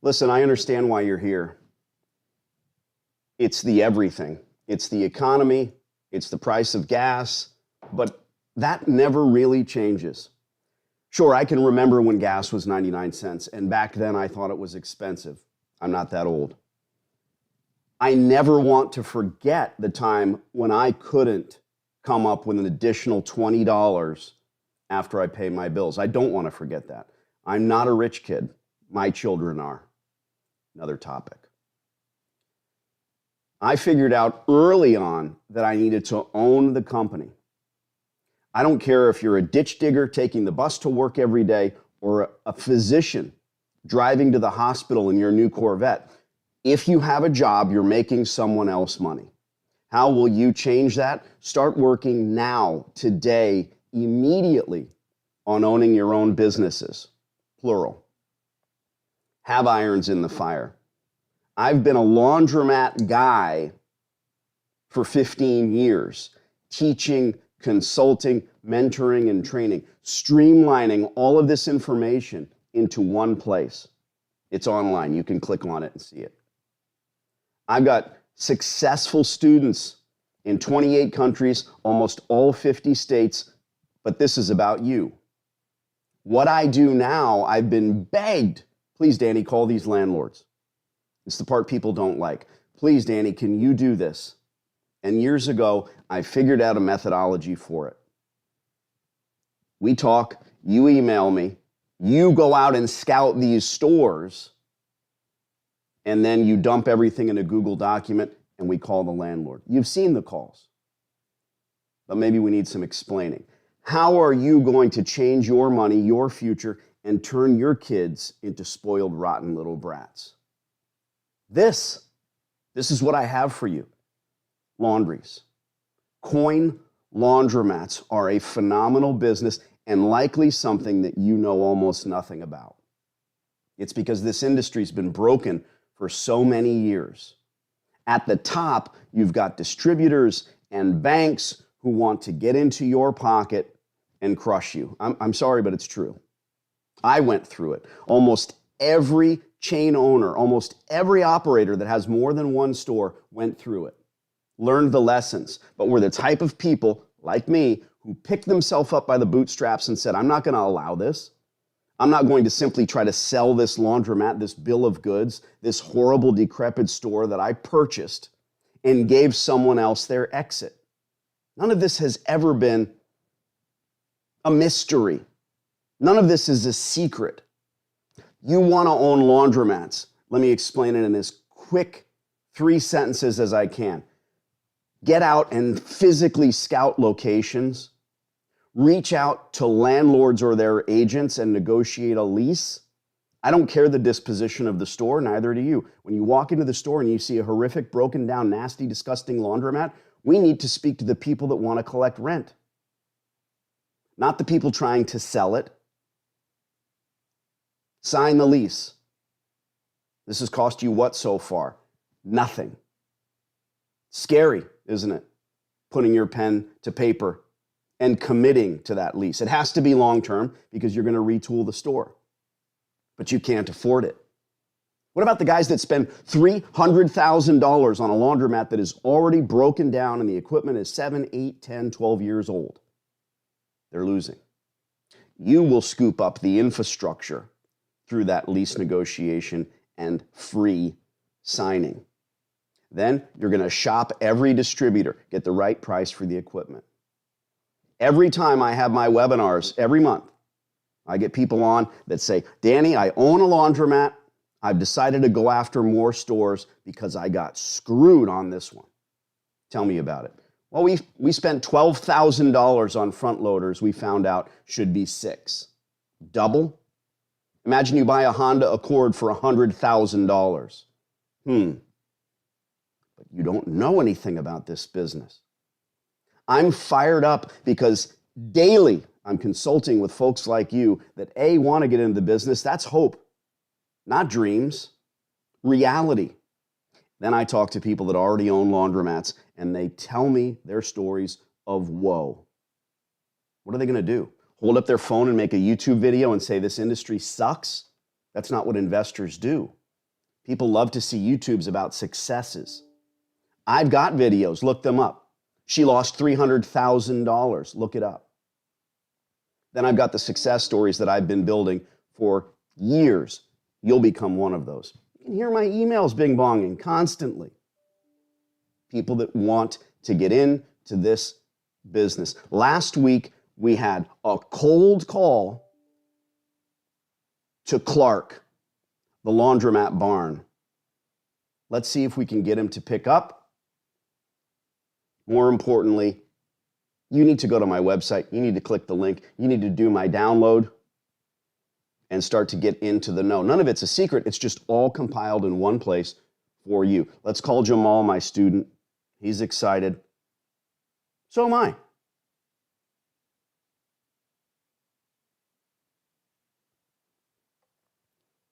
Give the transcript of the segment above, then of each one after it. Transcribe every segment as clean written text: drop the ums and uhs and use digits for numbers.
Listen, I understand why you're here. It's the everything. It's the economy. It's the price of gas. But that never really changes. Sure, I can remember when gas was 99 cents, and back then I thought it was expensive. I'm not that old. I never want to forget the time when I couldn't come up with an additional $20 after I pay my bills. I don't want to forget that. I'm not a rich kid. My children are. Another topic. I figured out early on that I needed to own the company. I don't care if you're a ditch digger taking the bus to work every day or a physician driving to the hospital in your new Corvette. If you have a job, you're making someone else money. How will you change that? Start working now, today, immediately on owning your own businesses, plural. Have irons in the fire. I've been a laundromat guy for 15 years, teaching, consulting, mentoring, and training, streamlining all of this information into one place. It's online. You can click on it and see it. I've got successful students in 28 countries, almost all 50 states, but this is about you. What I do now, I've been begged, please, Danny, call these landlords. It's the part people don't like. Please, Danny, can you do this? And years ago, I figured out a methodology for it. We talk, you email me, you go out and scout these stores, and then you dump everything in a Google document, and we call the landlord. You've seen the calls, but maybe we need some explaining. How are you going to change your money, your future, and turn your kids into spoiled, rotten little brats? This is what I have for you. Laundries. Coin laundromats are a phenomenal business and likely something that you know almost nothing about. It's because this industry's been broken for so many years. At the top, you've got distributors and banks who want to get into your pocket and crush you. I'm sorry, but it's true. I went through it. Almost every chain owner, almost every operator that has more than one store went through it, learned the lessons, but were the type of people like me who picked themselves up by the bootstraps and said, I'm not going to allow this. I'm not going to simply try to sell this laundromat, this bill of goods, this horrible, decrepit store that I purchased and gave someone else their exit. None of this has ever been a mystery. None of this is a secret. You want to own laundromats. Let me explain it in as quick 3 sentences as I can. Get out and physically scout locations. Reach out to landlords or their agents and negotiate a lease. I don't care the disposition of the store, neither do you. When you walk into the store and you see a horrific, broken down, nasty, disgusting laundromat, we need to speak to the people that want to collect rent, not the people trying to sell it. Sign the lease. This has cost you what so far? Nothing. Scary, isn't it? Putting your pen to paper and committing to that lease. It has to be long-term because you're going to retool the store, but you can't afford it. What about the guys that spend $300,000 on a laundromat that is already broken down and the equipment is 7, 8, 10, 12 years old? They're losing. You will scoop up the infrastructure through that lease negotiation and free signing. Then you're going to shop every distributor, get the right price for the equipment. Every time I have my webinars, every month, I get people on that say, Danny, I own a laundromat. I've decided to go after more stores because I got screwed on this one. Tell me about it. Well, we spent $12,000 on front loaders we found out should be $6,000. Double? Imagine you buy a Honda Accord for $100,000. But you don't know anything about this business. I'm fired up because daily I'm consulting with folks like you that A, want to get into the business. That's hope, not dreams, reality. Then I talk to people that already own laundromats and they tell me their stories of woe. What are they going to do? Hold up their phone and make a YouTube video and say this industry sucks? That's not what investors do. People love to see YouTubes about successes. I've got videos, look them up. She lost $300,000, look it up. Then I've got the success stories that I've been building for years. You'll become one of those. You can hear my emails bing-bonging constantly. People that want to get into this business. Last week, we had a cold call to Clark, the Laundromat barn. Let's see if we can get him to pick up. More importantly, you need to go to my website. You need to click the link. You need to do my download and start to get into the know. None of it's a secret. It's just all compiled in one place for you. Let's call Jamal, my student. He's excited. So am I.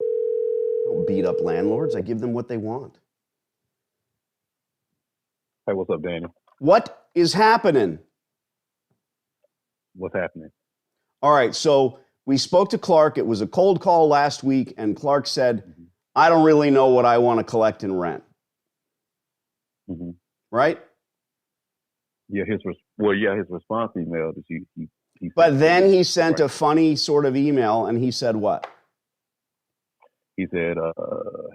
I don't beat up landlords. I give them what they want. Hey, what's up, Danny? What is happening? What's happening? All right, so we spoke to Clark. It was a cold call last week, and Clark said, I don't really know what I want to collect in rent. Right? Yeah, his response email that he But then he sent a funny sort of email, and he said what? He said,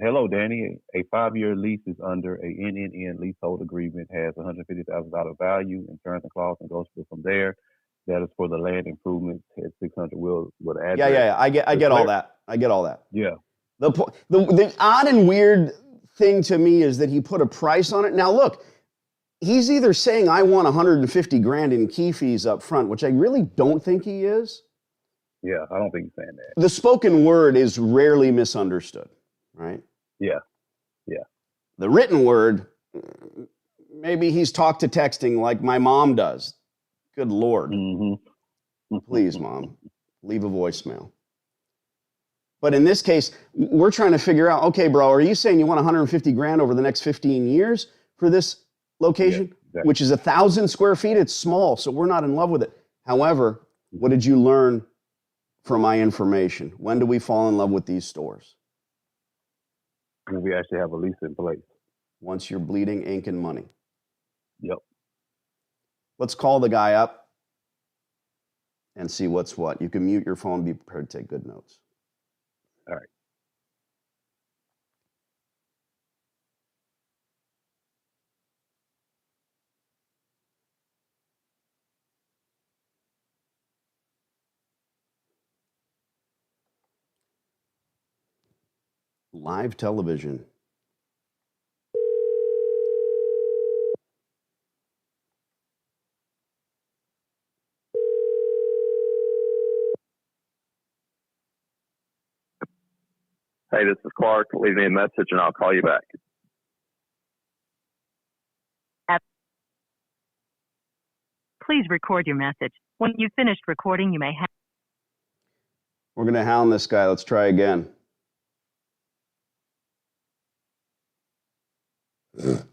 hello, Danny. A 5-year lease is under a NNN leasehold agreement, has $150,000 value, insurance and clause negotiable from there. That is for the land improvements at 600 Willwood address. Yeah. I get all that. I get all that. Yeah. The odd and weird thing to me is that he put a price on it. Now, look, he's either saying I want 150 grand in key fees up front, which I really don't think he is. Yeah, I don't think he's saying that. The spoken word is rarely misunderstood, right? Yeah. The written word, maybe he's talk to texting like my mom does. Good Lord. Please, Mom, leave a voicemail. But in this case, we're trying to figure out, okay, bro, are you saying you want 150 grand over the next 15 years for this location, yeah, exactly. Which is 1,000 square feet? It's small, so we're not in love with it. However, what did you learn from my information? When do we fall in love with these stores? When we actually have a lease in place. Once you're bleeding ink and money. Yep. Let's call the guy up and see what's what. You can mute your phone, be prepared to take good notes. All right. Live television. Hey, this is Clark. Leave me a message and I'll call you back. Please record your message. When you've finished recording, you may hang. We're going to hound this guy. Let's try again. Nasty.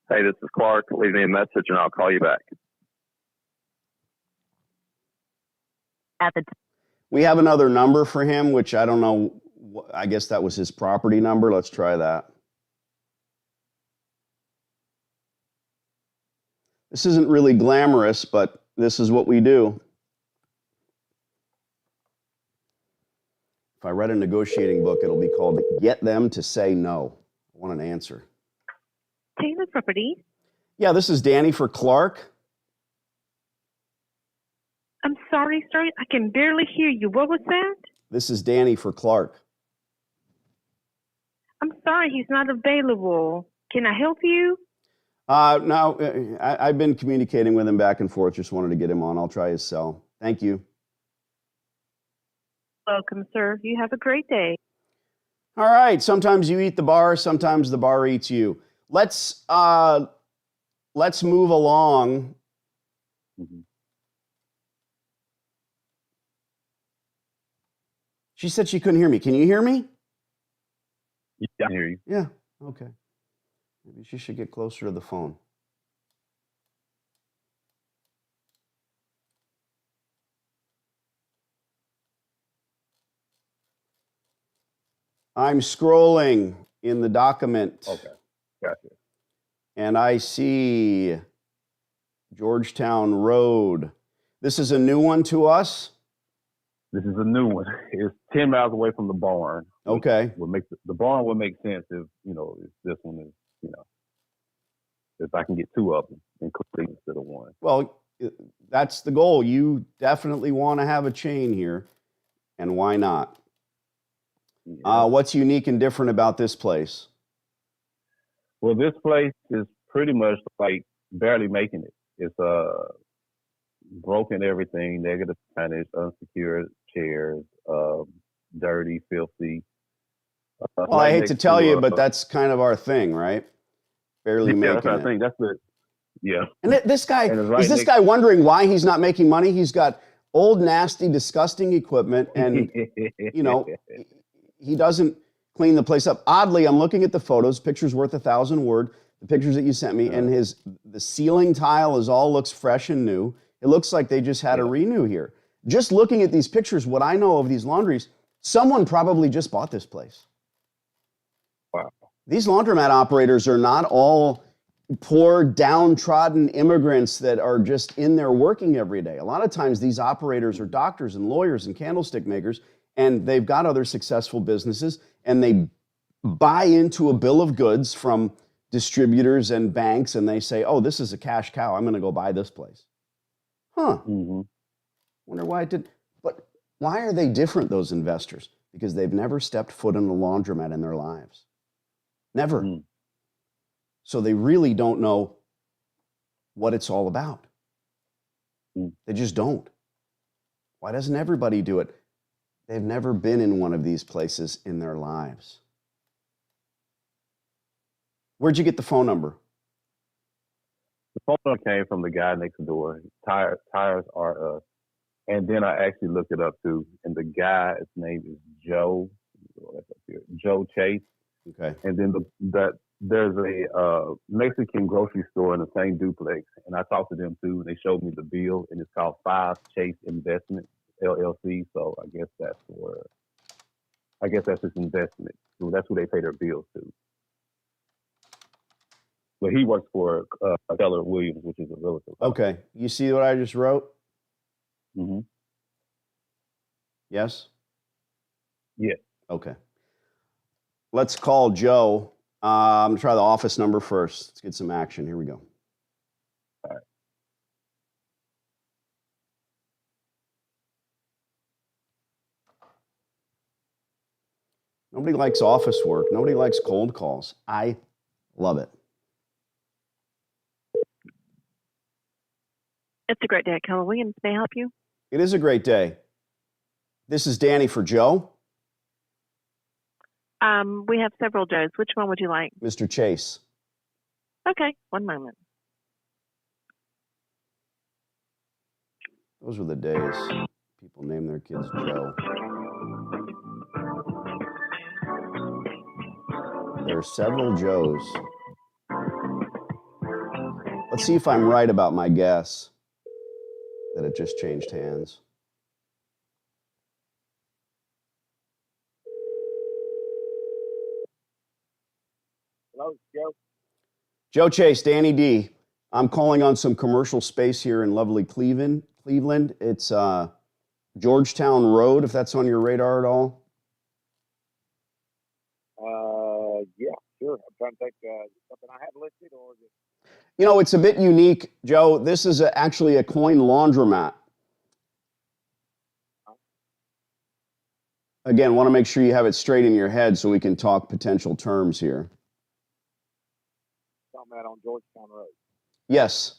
Hey, this is Clark. Leave me a message and I'll call you back. We have another number for him, which I don't know. I guess that was his property number. Let's try that. This isn't really glamorous, but this is what we do. If I read a negotiating book, it'll be called Get Them to Say No. I want an answer. Taylor Property. Yeah, this is Danny for Clark. I'm sorry, sir. I can barely hear you. What was that? This is Danny for Clark. I'm sorry, he's not available. Can I help you? No, I've been communicating with him back and forth. Just wanted to get him on. I'll try his cell. Thank you. Welcome, sir. You have a great day. All right. Sometimes you eat the bar. Sometimes the bar eats you. Let's move along. She said she couldn't hear me. Can you hear me? Yeah, I hear you. Yeah, okay. Maybe she should get closer to the phone. I'm scrolling in the document. Okay, gotcha. And I see Georgetown Road. This is a new one to us? This is a new one. It's 10 miles away from the barn. Okay. Would make the barn would make sense if, if this one is, if I can get two of them including instead of one. Well, that's the goal. You definitely want to have a chain here. And why not? Yeah. What's unique and different about this place? Well, this place is pretty much like barely making it. It's broken everything, negative signage, unsecured chairs, dirty, filthy. Well, I hate to tell you, but that's kind of our thing, right? Barely making that's what it. I think. That's the And this guy, right is this guy wondering why he's not making money? He's got old, nasty, disgusting equipment, and he doesn't clean the place up. Oddly, I'm looking at the photos. Picture's worth 1,000 words. The pictures that you sent me, and the ceiling tile looks fresh and new. It looks like they just had a renew here. Just looking at these pictures, what I know of these laundries, someone probably just bought this place. Wow. These laundromat operators are not all poor, downtrodden immigrants that are just in there working every day. A lot of times these operators are doctors and lawyers and candlestick makers, and they've got other successful businesses, and they buy into a bill of goods from distributors and banks, and they say, oh, this is a cash cow. I'm going to go buy this place. Huh. Mm-hmm. Wonder why it did. But why are they different, those investors? Because they've never stepped foot in a laundromat in their lives. Never. Mm. So they really don't know what it's all about. Mm. They just don't. Why doesn't everybody do it? They've never been in one of these places in their lives. Where'd you get the phone number? The phone number came from the guy next door. Tires are us. And then I actually looked it up too. And the guy's name is Joe. Joe Chase. Okay. And then there's a Mexican grocery store in the same duplex. And I talked to them too. And they showed me the bill. And it's called 5 Chase Investments, LLC. So I guess that's his investment. So that's who they pay their bills to. But he works for Keller Williams, which is a relative. Okay. You see what I just wrote? Mm-hmm. Yes? Yes. Okay. Let's call Joe. I'm going to try the office number first. Let's get some action. Here we go. All right. Nobody likes office work. Nobody likes cold calls. I love it. It's a great day at Keller Williams. May I help you? It is a great day. This is Danny for Joe. We have several Joes. Which one would you like? Mr. Chase. Okay, one moment. Those were the days people name their kids Joe. There are several Joes. Let's see if I'm right about my guess that it just changed hands. Hello, Joe. Joe Chase, Danny D. I'm calling on some commercial space here in lovely Cleveland. It's Georgetown Road, if that's on your radar at all. Yeah, sure. I'm trying to think something I have listed, or is it? You know, it's a bit unique, Joe. This is actually a coin laundromat. Again, want to make sure you have it straight in your head so we can talk potential terms here. Talking about on Georgetown Road. Yes.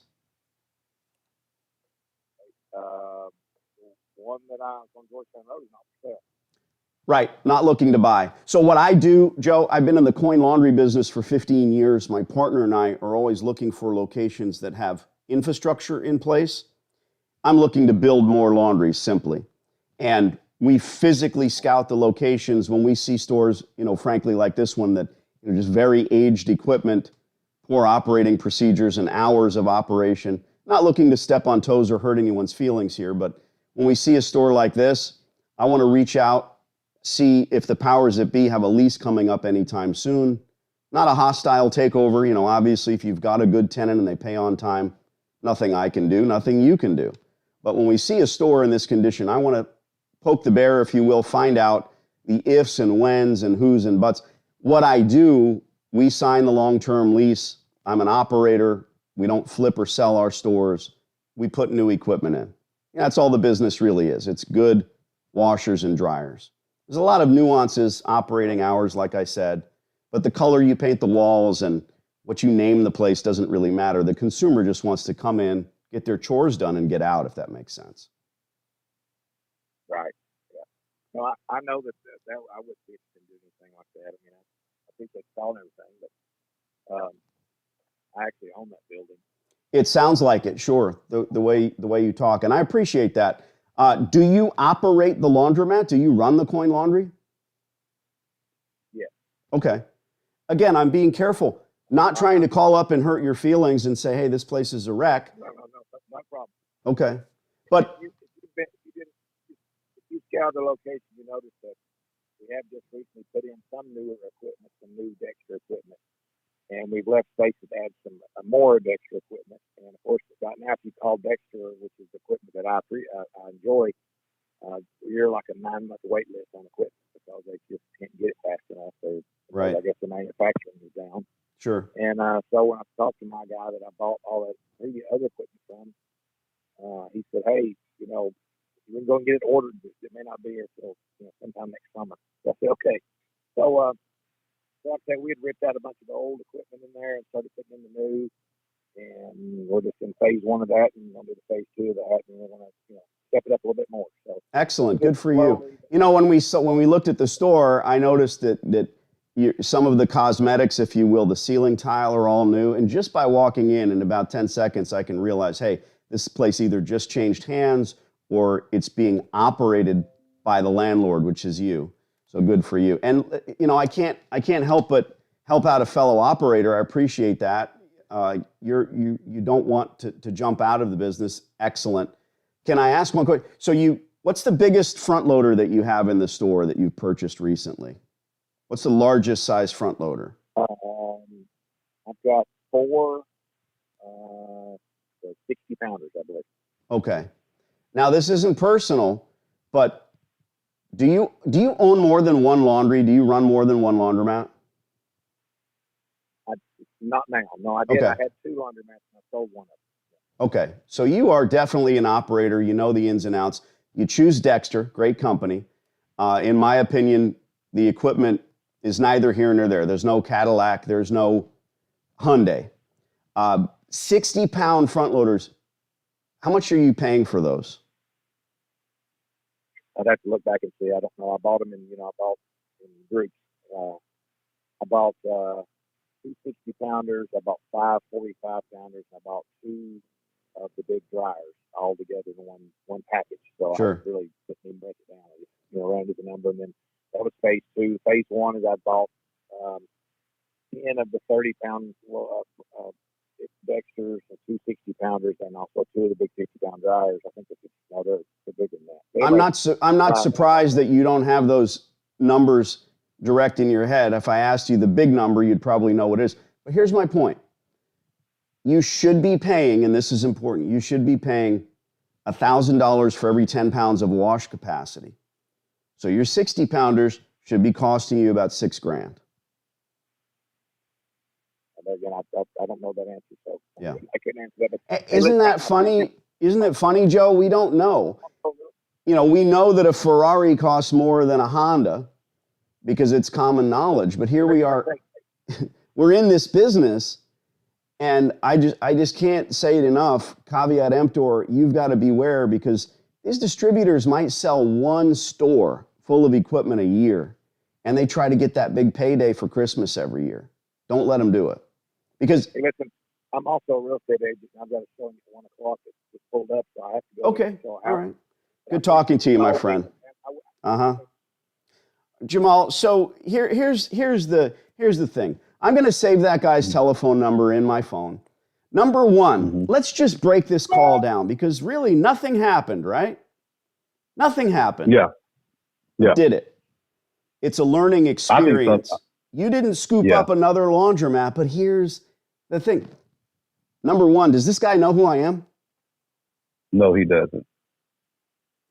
One that I on Georgetown Road is not for sale. Right, not looking to buy. So what I do, Joe, I've been in the coin laundry business for 15 years. My partner and I are always looking for locations that have infrastructure in place. I'm looking to build more laundries simply. And We physically scout the locations when we see stores, frankly, like this one that, just very aged equipment, poor operating procedures and hours of operation. Not looking to step on toes or hurt anyone's feelings here, but when we see a store like this, I want to reach out, see if the powers that be have a lease coming up anytime soon. Not a hostile takeover. Obviously, if you've got a good tenant and they pay on time, nothing I can do, nothing you can do. But when we see a store in this condition, I want to poke the bear, if you will, find out the ifs and whens and whos and buts. What I do, we sign the long-term lease. I'm an operator. We don't flip or sell our stores. We put new equipment in. That's all the business really is. It's good washers and dryers. There's a lot of nuances, operating hours, like I said, but the color you paint the walls and what you name the place doesn't really matter. The consumer just wants to come in, get their chores done, and get out, if that makes sense. Right. Yeah. No, I know that I wouldn't be interested in doing anything like that. I mean, I think they saw everything, but I actually own that building. It sounds like it, sure, the way you talk, and I appreciate that. Do you operate the laundromat? Do you run the Coin Laundry? Yeah. Okay. Again, I'm being careful, not trying to call up and hurt your feelings and say, hey, this place is a wreck. No, that's not a problem. Okay. But If you scout the location, you notice that we have just recently put in some newer equipment, some new Dexter equipment, and we've left space to add some more Dexter equipment. And of course, right now, if you call Dexter, which is equipment that I enjoy, you're like a 9-month wait list on equipment because they just can't get it fast enough. Right. I guess the manufacturing is down. Sure. And so when I talked to my guy that I bought all that other equipment from, he said, hey, we're going to get it ordered. It may not be here till sometime next summer. So I said, okay. So like I said, we had ripped out a bunch of the old equipment in there and started putting in the new. And we're just in phase 1 of that, and we'll do the phase 2 of that, and we're going to step it up a little bit more. So excellent, good for you. When we looked at the store, I noticed that some of the cosmetics, if you will, the ceiling tile are all new, and just by walking in about 10 seconds, I can realize, hey, this place either just changed hands or it's being operated by the landlord, which is you. So good for you. And I can't help but help out a fellow operator. I appreciate that. You don't want to jump out of the business. Excellent. Can I ask one question? So what's the biggest front loader that you have in the store that you've purchased recently? What's the largest size front loader? I've got 4 60 pounders, I believe. Okay. Now this isn't personal, but do you own more than one laundry? Do you run more than one laundromat? Not now. No, I did. Okay. I had 2 laundromats and I sold one of them. Okay. So you are definitely an operator. You know the ins and outs. You choose Dexter, great company. In my opinion, the equipment is neither here nor there. There's no Cadillac. There's no Hyundai. 60-pound front loaders. How much are you paying for those? I'd have to look back and see. I don't know. I bought them in groups. I bought 2 60-pounders. I bought 5 45-pounders. And I bought 2 of the big dryers all together in one package. So Sure. I really couldn't even break it down. I just ran to the number, and then that was phase 2. Phase 1 is I bought 10 of the 30-pound Dexters and 2 60-pounders, and also 2 of the big 50-pound dryers. I think they're bigger than that. But anyway, I'm not surprised that you don't have those numbers direct in your head. If I asked you the big number, you'd probably know what it is. But here's my point. You should be paying, and this is important, you should be paying $1,000 for every 10 pounds of wash capacity. So your 60-pounders should be costing you about $6,000. Again, I don't know that answer, so Yeah. I couldn't answer that. Isn't that funny? Isn't it funny, Joe? We don't know. We know that a Ferrari costs more than a Honda because it's common knowledge. But here we are, we're in this business, and I just can't say it enough. Caveat emptor, you've got to beware because these distributors might sell one store full of equipment a year, and they try to get that big payday for Christmas every year. Don't let them do it. Because hey, listen, I'm also a real estate agent. I've got a showing at 1 o'clock. It's pulled up, so I have to go. okay, So all right. Good talking to you, my friend. Uh-huh. Jamal, so here's the thing. I'm going to save that guy's telephone number in my phone. Number one, let's just break this call down because really nothing happened, right? Nothing happened. Yeah. Yeah. Did it? It's a learning experience. You didn't scoop up another laundromat, but here's the thing. Number one, does this guy know who I am? No, he doesn't.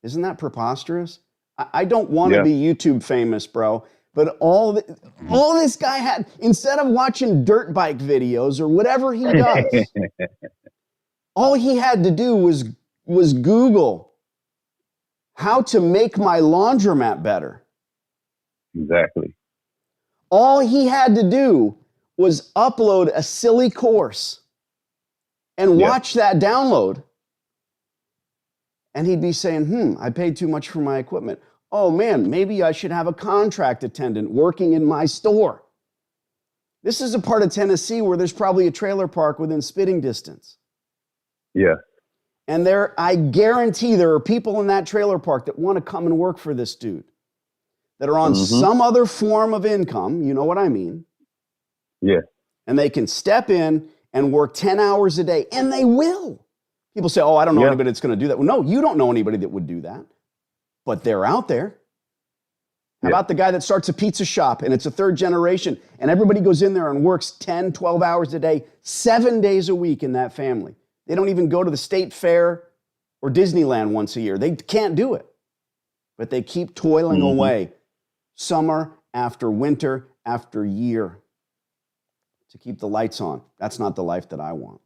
Isn't that preposterous? I don't want to be YouTube famous, bro. But all this guy had, instead of watching dirt bike videos or whatever he does, all he had to do was Google how to make my laundromat better. Exactly. All he had to do was upload a silly course and watch that download. And he'd be saying, I paid too much for my equipment. Oh man, maybe I should have a contract attendant working in my store. This is a part of Tennessee where there's probably a trailer park within spitting distance. Yeah. And I guarantee there are people in that trailer park that want to come and work for this dude, that are on some other form of income, you know what I mean? Yeah. And they can step in and work 10 hours a day, and they will. People say, I don't know anybody that's going to do that. Well, no, you don't know anybody that would do that. But they're out there. How about the guy that starts a pizza shop and it's a third generation and everybody goes in there and works 10, 12 hours a day, 7 days a week in that family. They don't even go to the state fair or Disneyland once a year. They can't do it. But they keep toiling away summer after winter after year to keep the lights on. That's not the life that I want.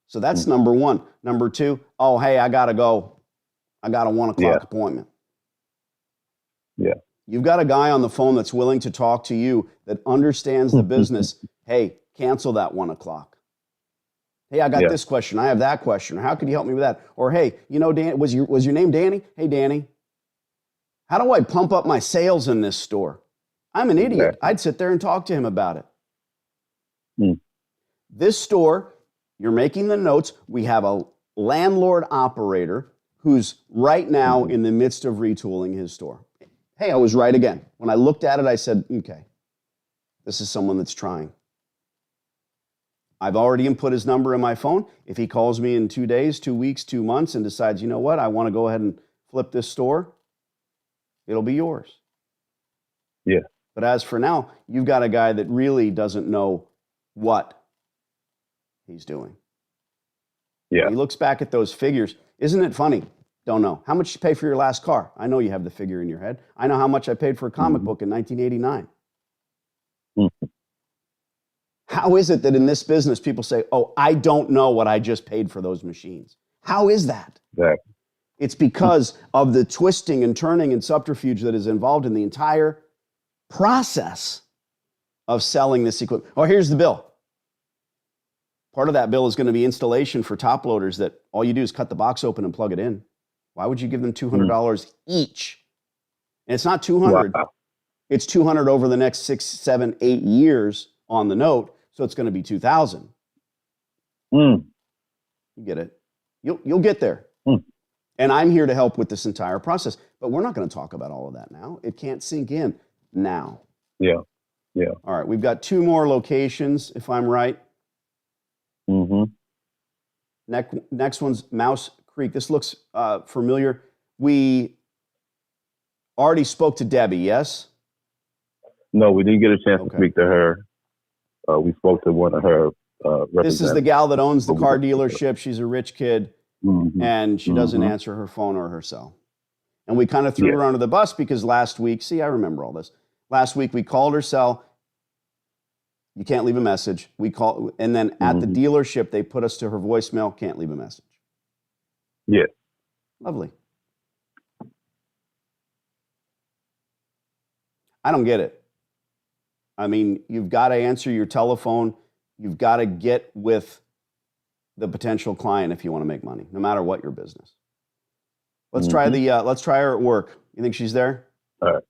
So that's number one. Number two, hey, I got to go. I got a 1 o'clock appointment. Yeah. You've got a guy on the phone that's willing to talk to you, that understands the business. Hey, cancel that 1 o'clock. Hey, I got this question. I have that question. How could you help me with that? Or, hey, Dan, was your name Danny? Hey, Danny, how do I pump up my sales in this store? I'm an idiot. Exactly. I'd sit there and talk to him about it. This store, you're making the notes. We have a landlord operator who's right now in the midst of retooling his store. Hey, I was right again. When I looked at it, I said, okay, this is someone that's trying. I've already input his number in my phone. If he calls me in 2 days, 2 weeks, 2 months, and decides, you know what, I want to go ahead and flip this store, it'll be yours. Yeah. But as for now, you've got a guy that really doesn't know what he's doing. Yeah. He looks back at those figures. Isn't it funny? Don't know. How much did you pay for your last car? I know you have the figure in your head. I know how much I paid for a comic book in 1989. How is it that in this business people say, I don't know what I just paid for those machines? How is that? Exactly. It's because of the twisting and turning and subterfuge that is involved in the entire process of selling this equipment. Here's the bill. Part of that bill is going to be installation for top loaders that all you do is cut the box open and plug it in. Why would you give them $200 each? And it's not $200. Wow. It's $200 over the next 6, 7, 8 years on the note. So it's going to be $2,000. You get it. You'll get there. And I'm here to help with this entire process. But we're not going to talk about all of that now. It can't sink in now. Yeah. Yeah. All right. We've got 2 more locations, if I'm right. Next one's Mouse Creek. This looks familiar. We already spoke to Debbie, yes? No, we didn't get a chance to speak to her. We spoke to one of her representatives. This is the gal that owns the car dealership. She's a rich kid, and she doesn't answer her phone or her cell. And we kind of threw her under the bus because last week, I remember all this. Last week we called her cell. You can't leave a message. We call, and then at the dealership, they put us to her voicemail. Can't leave a message. Yeah. Lovely. I don't get it. I mean, you've got to answer your telephone. You've got to get with the potential client if you want to make money, no matter what your business. Let's try let's try her at work. You think she's there? All right.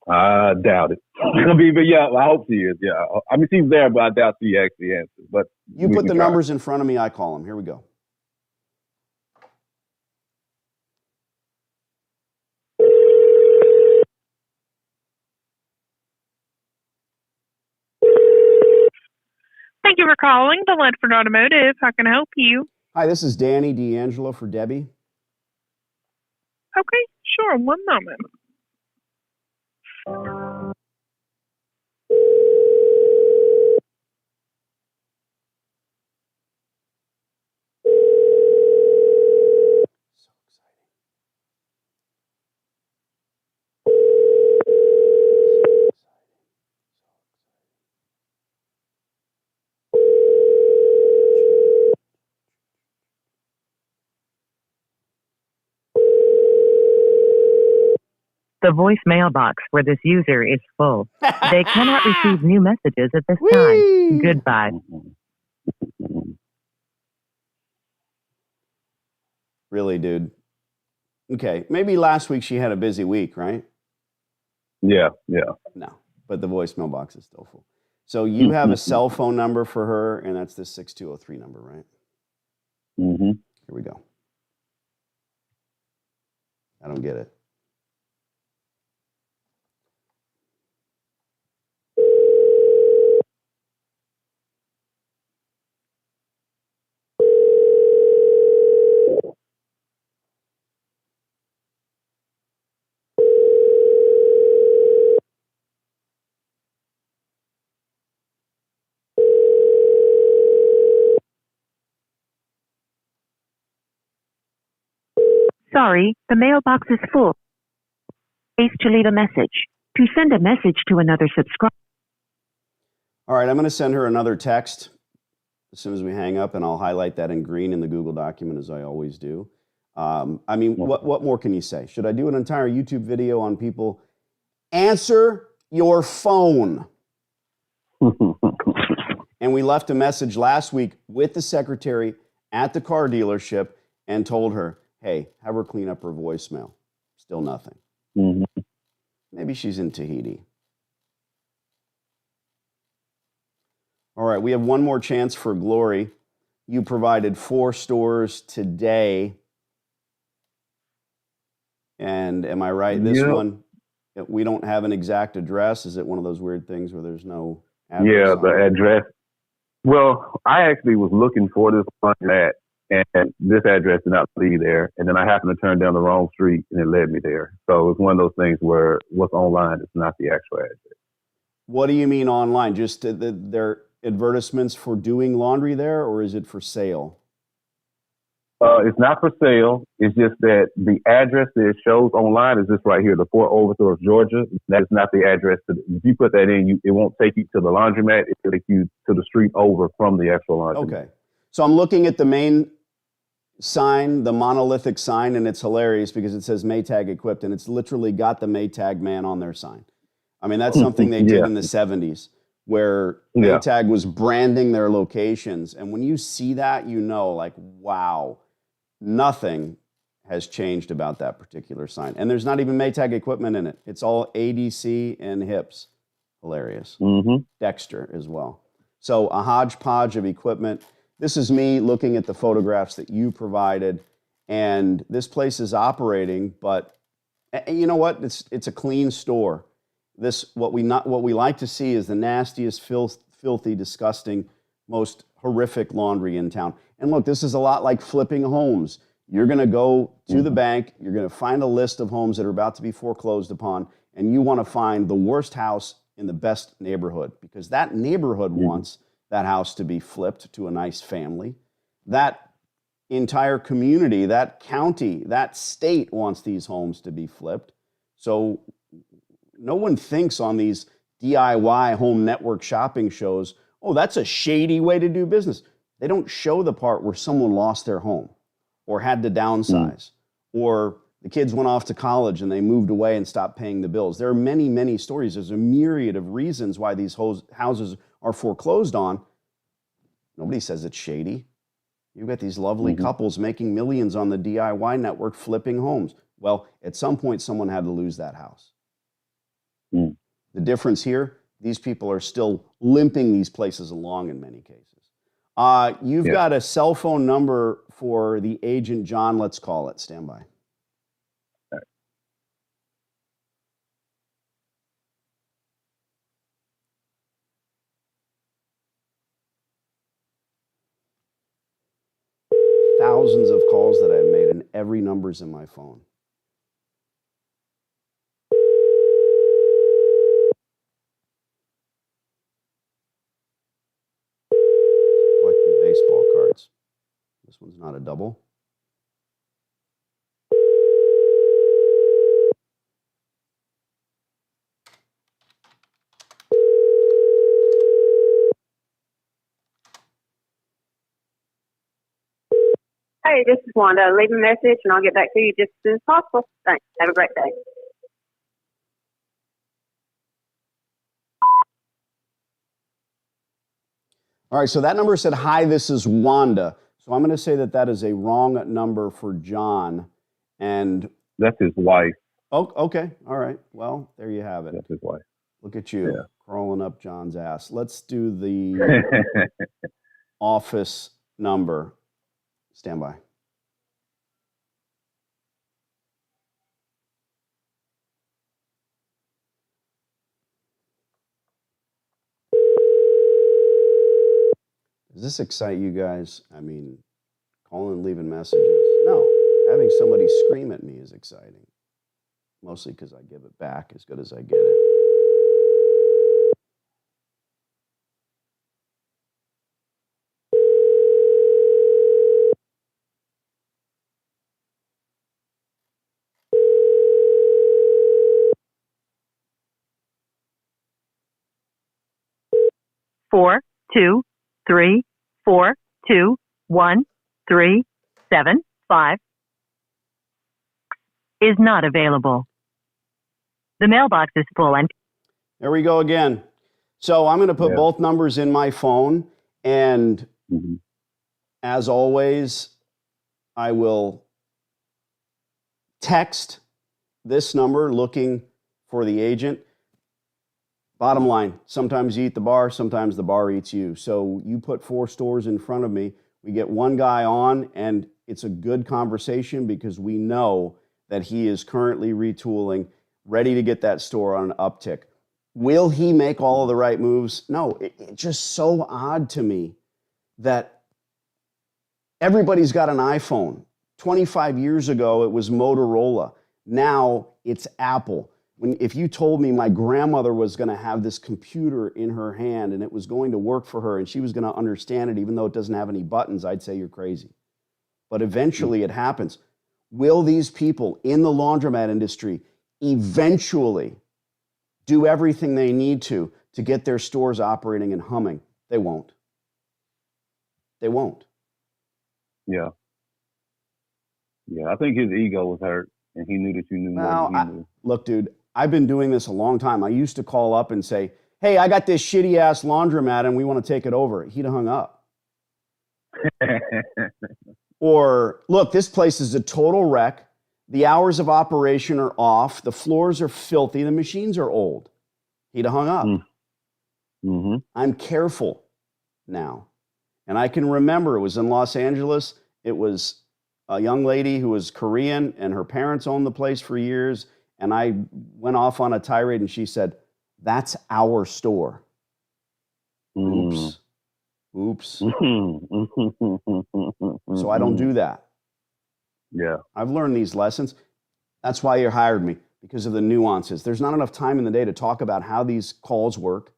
I doubt it. But yeah, I hope she is. Yeah, I mean she's there, but I doubt she actually answers. But you put the numbers in front of me. I call them. Here we go. for calling the Landlord Automotive. How can I help you? Hi, this is Danny D'Angelo for Debbie. Okay, sure. One moment. So exciting. The voicemail box for this user is full. They cannot receive new messages at this time. Whee! Goodbye. Really, dude. Okay, maybe last week she had a busy week, right? Yeah. No, but the voicemail box is still full. So you have a cell phone number for her, and that's the 6203 number, right? Mm-hmm. Here we go. I don't get it. Sorry, the mailbox is full. Space to leave a message. To send a message to another subscriber. All right, I'm going to send her another text as soon as we hang up, and I'll highlight that in green in the Google document, as I always do. I mean, what more can you say? Should I do an entire YouTube video on people? Answer your phone. And we left a message last week with the secretary at the car dealership and told her, hey, have her clean up her voicemail. Still nothing. Mm-hmm. Maybe she's in Tahiti. All right, we have one more chance for glory. You provided 4 stores today. And am I right? This one, we don't have an exact address. Is it one of those weird things where there's no address? Yeah, on the it? address. Well, I actually was looking for this laundromat, and this address did not lead there. And then I happened to turn down the wrong street, and it led me there. So it's one of those things where what's online is not the actual address. What do you mean online? Just their advertisements for doing laundry there, or is it for sale? It's not for sale. It's just that the address that it shows online is this right here, the Fort Overthorpe, Georgia. That is not the address. If you put that in, it won't take you to the laundromat. It will take you to the street over from the actual laundromat. Okay. So I'm looking at the main sign, the monolithic sign, and it's hilarious because it says Maytag equipped, and it's literally got the Maytag man on their sign. I mean, that's something they did in the 70s, where Maytag was branding their locations. And when you see that, you know, like, wow, nothing has changed about that particular sign. And there's not even Maytag equipment in it. It's all ADC and HIPS. Hilarious. Mm-hmm. Dexter as well. So a hodgepodge of equipment. This is me looking at the photographs that you provided. And this place is operating, but you know what? It's a clean store. What we like to see is the nastiest, filthy, disgusting, most horrific laundry in town. And look, this is a lot like flipping homes. You're going to go to the bank, you're going to find a list of homes that are about to be foreclosed upon, and you want to find the worst house in the best neighborhood, because that neighborhood wants that house to be flipped to a nice family. That entire community, that county, that state wants these homes to be flipped. So no one thinks on these DIY home network shopping shows, oh, that's a shady way to do business. They don't show the part where someone lost their home or had to downsize or the kids went off to college and they moved away and stopped paying the bills. There are many, many stories. There's a myriad of reasons why these houses are foreclosed on. Nobody says it's shady. You've got these lovely couples making millions on the DIY network flipping homes. Well, at some point, someone had to lose that house. The difference here, these people are still limping these places along in many cases. You've got a cell phone number for the agent, John. Let's call it. Stand by. thousands of calls that I've made, and every number's in my phone. Collecting baseball cards. This one's not a double. Hey, this is Wanda. Leave a message and I'll get back to you just as soon as possible. Thanks. Have a great day. All right, so that number said, hi, this is Wanda. So I'm going to say that that is a wrong number for John. And That's his wife. oh, okay. All right. Well, there you have it. That's his wife. Look at you Yeah. crawling up John's ass. Let's do the office number. Stand by. Does this excite you guys? I mean, calling and leaving messages. No, having somebody scream at me is exciting. Mostly because I give it back as good as I get it. Four, two, three, 4, 2, 1, 3, 7, 5 is not available. The mailbox is full and There we go again. So I'm going to put both numbers in my phone. And as always, I will text this number looking for the agent. Bottom line, sometimes you eat the bar, sometimes the bar eats you. So you put 4 stores in front of me, we get one guy on, and it's a good conversation because we know that he is currently retooling, ready to get that store on an uptick. Will he make all of the right moves? No, it's just so odd to me that everybody's got an iPhone. 25 years ago, it was Motorola. Now it's Apple. If you told me my grandmother was going to have this computer in her hand and it was going to work for her and she was going to understand it even though it doesn't have any buttons, I'd say you're crazy. But eventually it happens. Will these people in the laundromat industry eventually do everything they need to get their stores operating and humming? They won't. They won't. Yeah. Yeah, I think his ego was hurt and he knew that you knew more than he knew. Look, dude, I've been doing this a long time. I used to call up and say, hey, I got this shitty ass laundromat and we want to take it over. He'd have hung up. Or, look, this place is a total wreck. The hours of operation are off. The floors are filthy. The machines are old. He'd have hung up. I'm careful now. And I can remember it was in Los Angeles. It was a young lady who was Korean and her parents owned the place for years. And I went off on a tirade and she said, that's our store. Oops. Oops. So I don't do that. Yeah. I've learned these lessons. That's why you hired me, because of the nuances. There's not enough time in the day to talk about how these calls work,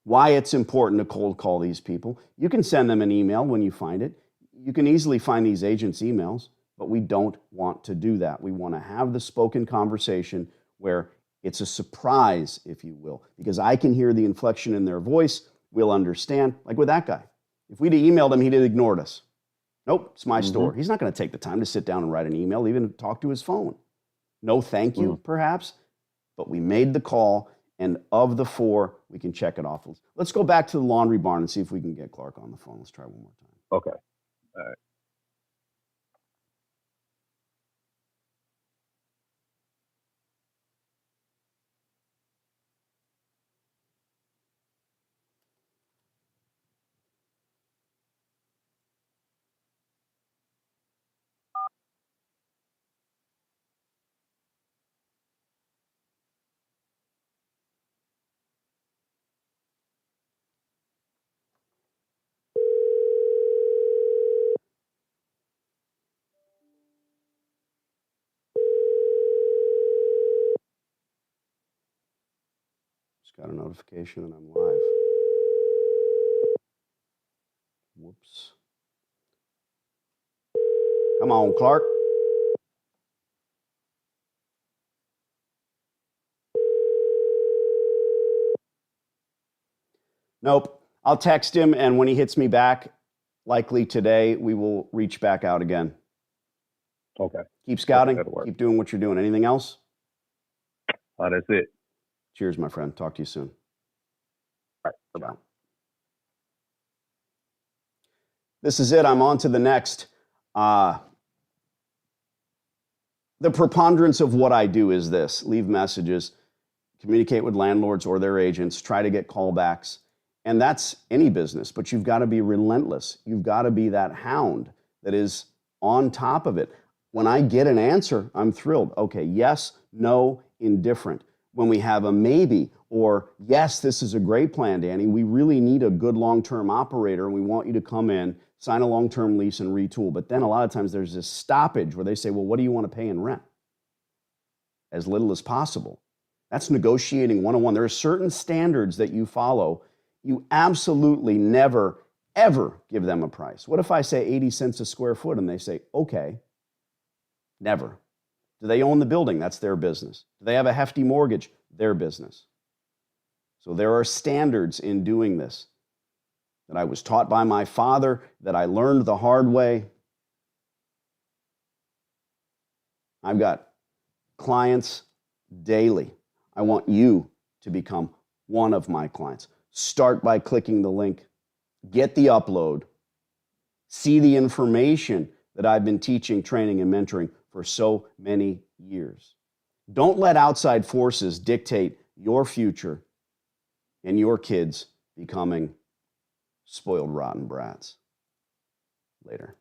why it's important to cold call these people. You can send them an email when you find it. You can easily find these agents' emails, but we don't want to do that. We want to have the spoken conversation where it's a surprise, if you will, because I can hear the inflection in their voice. We'll understand, like with that guy. If we'd have emailed him, he'd have ignored us. Nope, it's my store. He's not going to take the time to sit down and write an email, even talk to his phone. No thank you, perhaps, but we made the call, and of the 4, we can check it off. Let's go back to the laundry barn and see if we can get Clark on the phone. Let's try one more time. Okay. All right. Just got a notification that I'm live. Whoops. Come on, Clark. Nope. I'll text him, and when he hits me back, likely today, we will reach back out again. Okay. Keep scouting. That'll work. Keep doing what you're doing. Anything else? That's it. Cheers, my friend. Talk to you soon. All right. Bye-bye. Ciao. This is it. I'm on to the next. The preponderance of what I do is this: leave messages, communicate with landlords or their agents, try to get callbacks. And that's any business, but you've got to be relentless. You've got to be that hound that is on top of it. When I get an answer, I'm thrilled. Okay, yes, no, indifferent. When we have a maybe or yes, this is a great plan, Danny, we really need a good long-term operator and we want you to come in, sign a long-term lease and retool. But then a lot of times there's this stoppage where they say, well, what do you want to pay in rent? As little as possible. That's negotiating 101. There are certain standards that you follow. You absolutely never, ever give them a price. What if I say 80 cents a square foot and they say, okay? Never. Do they own the building? That's their business. Do they have a hefty mortgage? Their business. So there are standards in doing this that I was taught by my father, that I learned the hard way. I've got clients daily. I want you to become one of my clients. Start by clicking the link, get the upload, see the information that I've been teaching, training, and mentoring for so many years. Don't let outside forces dictate your future and your kids becoming spoiled, rotten brats. Later.